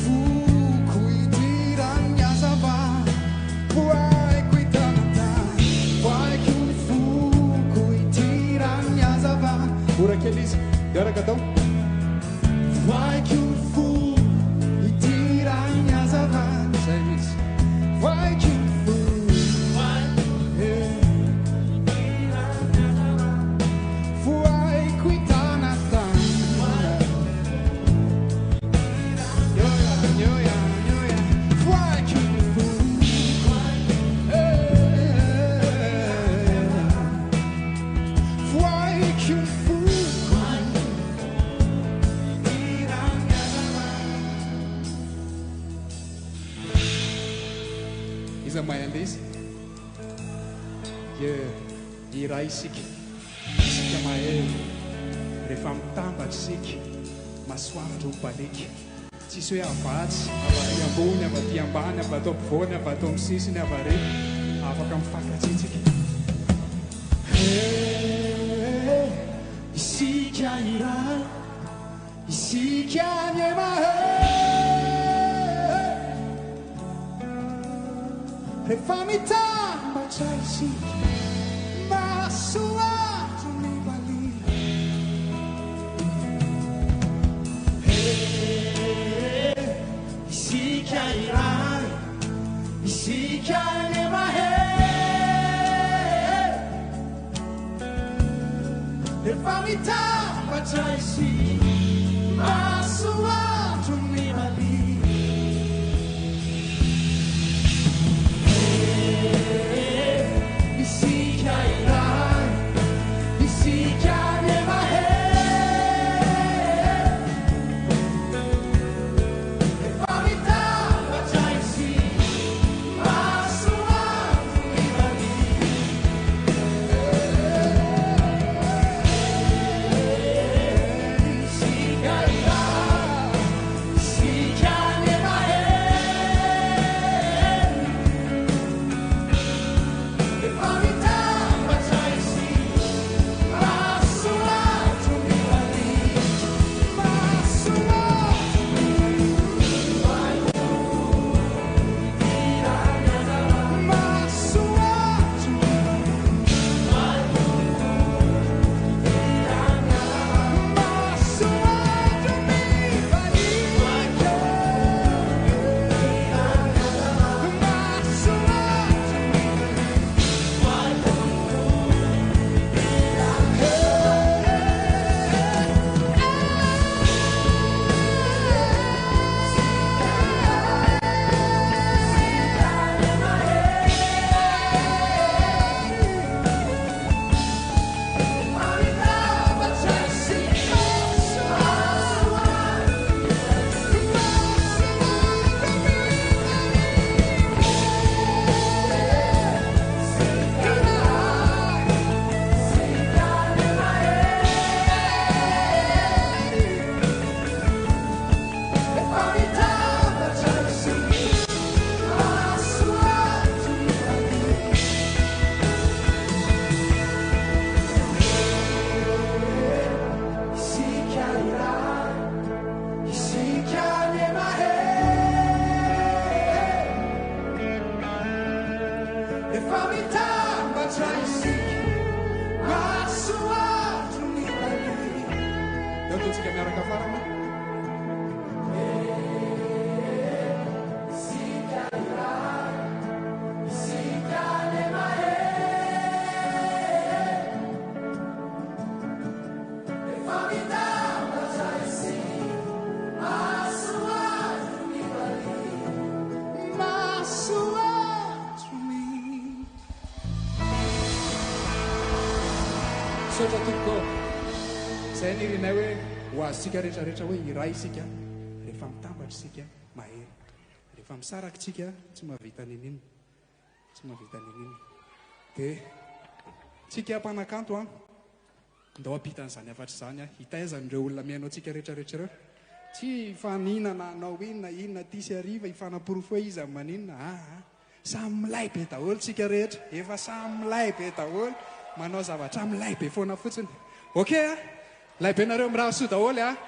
foko idirany azava voaiko itanatany voaiko ny foko idirany azava ora kely izy miaraka atao voaiko ny foko idirany azava zay misy voaiko ny foko voaiko itanatany iza mahandesy iraha isika mahay rehefa mitambatry isika masoavitra ho baleky tsisy hoe avatsy avaty ambony avaty ambany avato ampovoany avato amin'ny sisiny avare afaka mifankatsitsika isika iraha isika ny mahay rehefa mitambatra isika masoavitra ny baleky isika iraha isika ny mahay rehefa mitambatra isika masoavitra ny baleky isika iraha isika ny mahay rehefa mitambatra isika masoavitra ny baleky isika iraha isika ny mahay rehefa mitambatra isika masoavitra ny baleky Dato-tsika miaraka farany isika iraha isika ny mahay rehefa mitambatra isika masoavitra ny baleky masoavitra ny sotra tompoko zay nirinay hoe ho azitsika rehetrarehetra hoe iraha isika rehefa mitambatra isika mahery rehefa misaraka tsika tsy mahavita nininy tsy mahavita nininy dia tsika mpanakanto a ndao ampitan'izany afatry izany a hitaizan'ireo olona mihainao tsika rehetrarehetra ireo tsy faninana anao inona ty sy ariva hifanapirofo hoe izy amin'ny maninona samy milay be daholo tsika rehetra efa samy milay be daholo manao zavatra milay be foana fotsiny ok a lay be nareo miraha soa daholo a